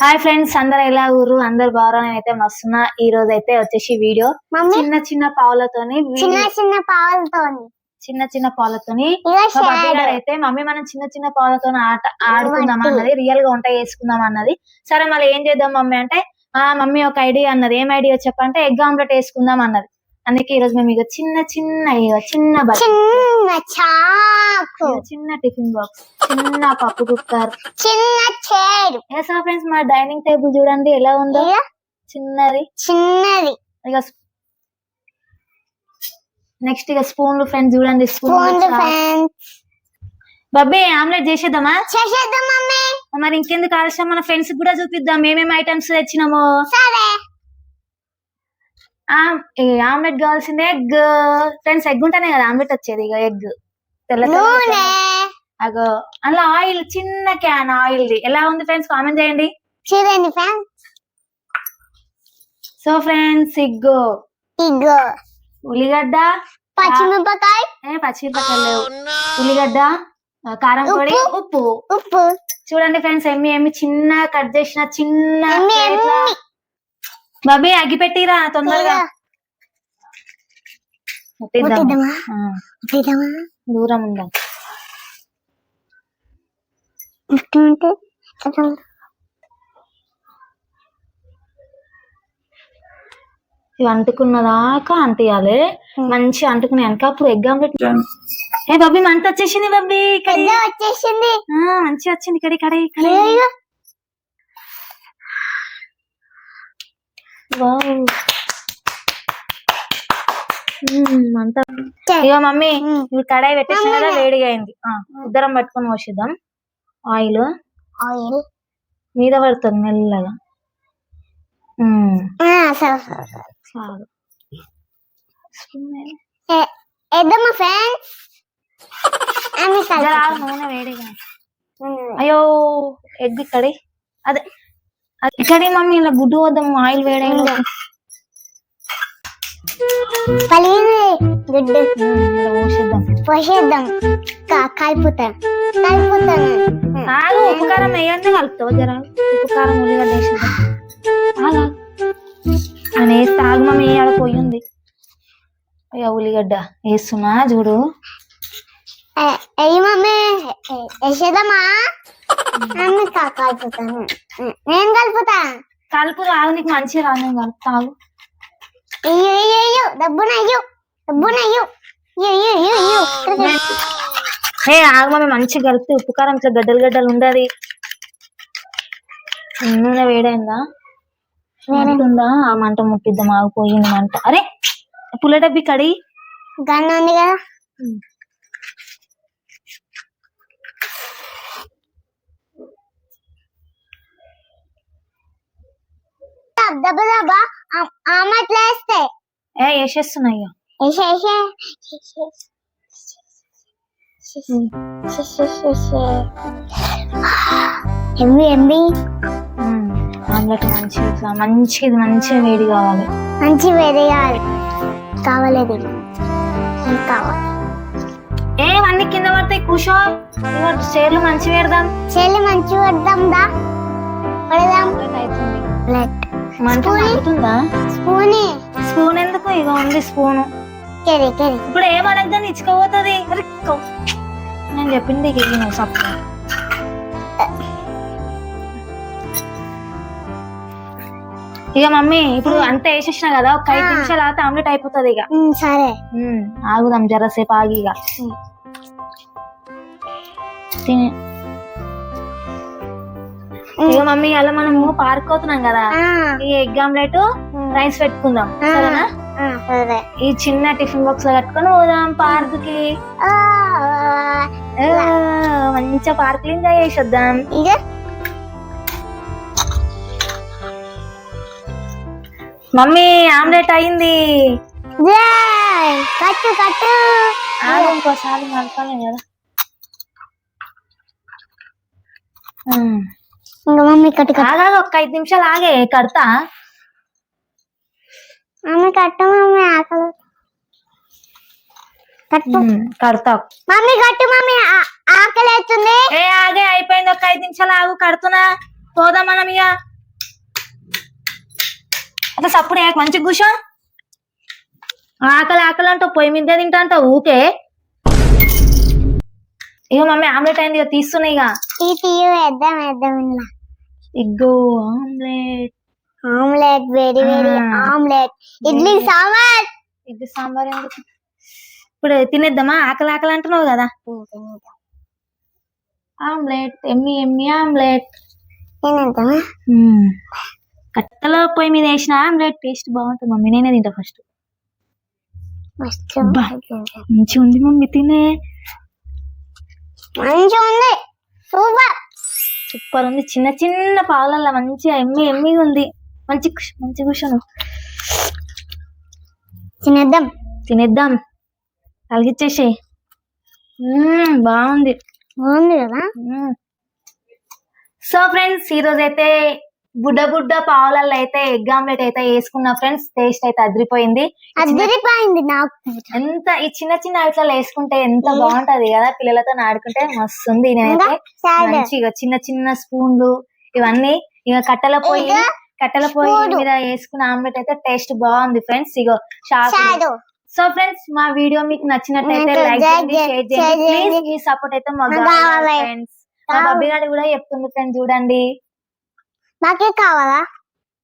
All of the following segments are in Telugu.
హాయ్ ఫ్రెండ్స్, అందరు ఎలా ఊరు అందరు బాగా అయితే మస్తున్నా. ఈ రోజు అయితే వచ్చేసి వీడియో చిన్న చిన్న పావులతోని అయితే మమ్మీ మనం చిన్న చిన్న పావులతో ఆడుకుందాం అన్నది, రియల్ గా వంట చేసుకుందాం అన్నది. సరే మళ్ళీ ఏం చేద్దాం మమ్మీ అంటే, మమ్మీ ఒక ఐడియా అన్నది. ఏం ఐడియా చెప్పంటే ఎగ్ ఆమ్లెట్ వేసుకుందాం అన్నది. అందుకే ఈ రోజు మేము ఇక చిన్న చిన్న టిఫిన్ బాక్స్, చిన్న పప్పు కుక్కర్, ఫ్రెండ్స్ మా డైనింగ్ టేబుల్ చూడండి ఎలా ఉందో, చిన్నది. ఇక నెక్స్ట్ ఇక స్పూన్లు ఫ్రెండ్స్ చూడండి, స్పూన్. బబ్బీ ఆమ్లెట్ చేసేద్దామా? మరి ఇంకెందుకు ఆలస్యం, మన ఫ్రెండ్స్ కూడా చూపిద్దాం ఏమేమి ఐటమ్స్ తెచ్చినామో. ఆమ్లెట్ కావాల్సింది ఎగ్ ఫ్రెండ్స్. ఎగ్ ఉంటేనే కదా ఆమ్లెట్ వచ్చేది. ఇక ఎగ్ అగో అందులో ఆయిల్, చిన్న క్యాన్ ఆయిల్ ది. ఎలా ఉంది ఫ్రెండ్స్ కామెంట్ చేయండి. సో ఫ్రెండ్స్ ఇగ్గో ఉల్లిగడ్డ, పచ్చిమిరపకాయలు లేవు, ఉల్లిగడ్డ, కారం పొడి, ఉప్పు. చూడండి ఫ్రెండ్స్, ఎమ్మి చిన్న కట్ చేసిన చిన్న. బాబీ అగ్గి పెట్టిరా తొందరగా. దూరం ఉందా ఇవి అంటుకున్నదాకా అంటియాలి, మంచి అంటుకునే వెనక అప్పుడు ఎగ్ ఆమ్లెట్. ఏ బాబీ మంట వచ్చేసింది. బాబీ వచ్చేసింది, మంచిగా వచ్చింది. కడి అంతా. ఇక మమ్మీ ఇవి కడాయి పెట్టేసిన కదా, వేడిగా అయింది. ఇద్దరం పట్టుకొని పోసిద్దాం. ఆయిల్ మీద పడుతుంది మెల్లగా. చాలు నూనె వేడిగా. అయ్యో ఎగ్ కడి, అదే ఇక్కడి మమ్మీ ఇలా గుడ్డు వద్దాం. ఆయిల్ వేడైనా పోసేద్దాం. కలుపుతాను. ఉప్పు కారం వేయండి, కలుపుతావు జరా. ఉప్పు కారం ఉల్లిగడ్డ వేసేద్దాం. అని వేస్తే ఆగు మమ్మీ, ఆడ పోయింది. అయ్యా ఉల్లిగడ్డ వేస్తున్నా చూడు. మమ్మీ వేసేద్దామా? కలుపుతాను. నేను కలుపుతా. కలుపు రాదు, నీకు మంచిగా రాదు. నేను కలుపుతాగు. ఆగమని మంచిగా కలిపితే ఉప్పు కారం ఇట్లా గడ్డలు ఉండదు. నూనె వేడైందా? వేడుందా? ఆ మంట ముట్టిద్దాం. ఆగిపోయింది మంట. అరే పుల్ల డబ్బి కడి గన్న ఉంది కదా. ఆమ్లెట్లు వేస్తే వేసేస్తున్నాయి. ఆమ్లెట్ మంచిగా ఇట్లా మంచిగా వేడి కావాలి. మంచి వేరే కావాలేదు కావాలి. ఏమన్నీ కింద పడతాయి, కూర్చో. ఇగో చైర్లు మంచి పెడదాం. చెల్లి మంచి పెడదాం దా పెడదాం. ప్లేట్ మంట అవుతుందా? స్పూన్ ఎందుకు? ఇక ఉంది స్పూను. ఇప్పుడు ఏమనగా ఇచ్చుకోపోతుంది. నేను చెప్పింది ఇక నువ్వు సప్పు. ఇక మమ్మీ ఇప్పుడు అంతా వేసేసిన కదా, ఒక 5 నిమిషాలు అయితే ఆమ్లెట్ అయిపోతుంది. ఇక సరే ఆగుదాం జరసేపు ఆగి. ఇక ఇక మమ్మీ అలా మనము పార్క్ అవుతున్నాం కదా, ఈ ఎగ్ ఆమ్లెట్ రైస్ పెట్టుకుందాం సరేనా? ఈ చిన్న టిఫిన్ బాక్స్ లో కట్టుకొని పోదాం పార్క్ కి. మంచిగా పార్క్ లో ఎంజాయ్ చేసేద్దాం. మమ్మీ ఆమ్లెట్ అయింది. కట్టు కట్టు ఇంకోసారి కలపాలి కదా. ఇంకా మమ్మీ కట్టు ఆగాలి, ఒక 5 నిమిషాలు ఆగే కడతా. మమ్మీ కట్టు మమ్మీ ఆకలి కట్టు కడతా. మమ్మీ కట్టు మమ్మీ ఆకలి అవుతుంది. ఆగే అయిపోయింది, ఒక 5 నిమిషాలు ఆగు కడుతున్నా. పోదాం మనం. ఇక అట్లా సప్పుడు మంచిగా కూర్చో. ఆకలి అంటావు, పొయ్యి మీద తింటా అంటావు ఊకే. ఇక మమ్మీ ఆమ్లెట్ అయింది, ఇక తీస్తున్నాయి. ఇక వేద్దాం ఇలా ఇగ్గో ఆమ్లెట్. ఆమ్లెట్ వేడి వేడి ఆమ్లెట్. ఇడ్లీ సాంబార్ ఎందుకు? ఇప్పుడు తినేద్దామా? ఆకలి అంటున్నావు కదా. ఆమ్లెట్ ఎమ్మి ఆమ్లెట్ తినేద్దామా? కట్టెలో పొయ్యి మీద వేసిన ఆమ్లెట్ టేస్ట్ బాగుంటుంది మమ్మీ. నేనే తింటా ఫస్ట్. మంచిగా ఉంది మమ్మీ, తినే. మంచిగా ఉంది, సూపర్ ఉంది. చిన్న చిన్న పాలల్లో మంచిగా ఎమ్మిగా ఉంది. మంచి కూర్చోను. తినేద్దాం కలిగిచ్చేసి. బాగుంది కదా. సో ఫ్రెండ్స్, ఈ రోజు అయితే బుడ్డ పావులలో అయితే ఎగ్ ఆమ్లెట్ అయితే వేసుకున్నా ఫ్రెండ్స్. టేస్ట్ అయితే అదిరిపోయింది నాకు. ఎంత ఈ చిన్న ఇట్లా వేసుకుంటే ఎంత బాగుంటది కదా, పిల్లలతో ఆడుకుంటే మస్తు ఉంది. నేనైతే మంచిగా చిన్న స్పూన్లు ఇవన్నీ ఇక కట్టెల పొయ్యి మీద వేసుకున్న ఆమ్లెట్ అయితే టేస్ట్ బాగుంది ఫ్రెండ్స్. ఇగో సో ఫ్రెండ్స్, మా వీడియో మీకు నచ్చినట్టయితే లైక్ చేయండి, షేర్ చేయండి ప్లీజ్. మీ సపోర్ట్ అయితే మాకు కావాలి ఫ్రెండ్స్. మా బబ్బీ గారు కూడా చెప్తుంది ఫ్రెండ్స్, చూడండి. నాకే కావాలా?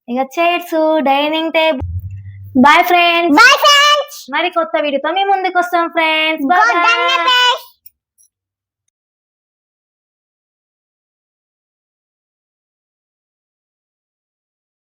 ఇక chairs, dining table. Bye friends. Bye friends. మరి కొత్త వీడియోతో మీ ముందుకు వస్తాం ఫ్రెండ్స్. బాయ్.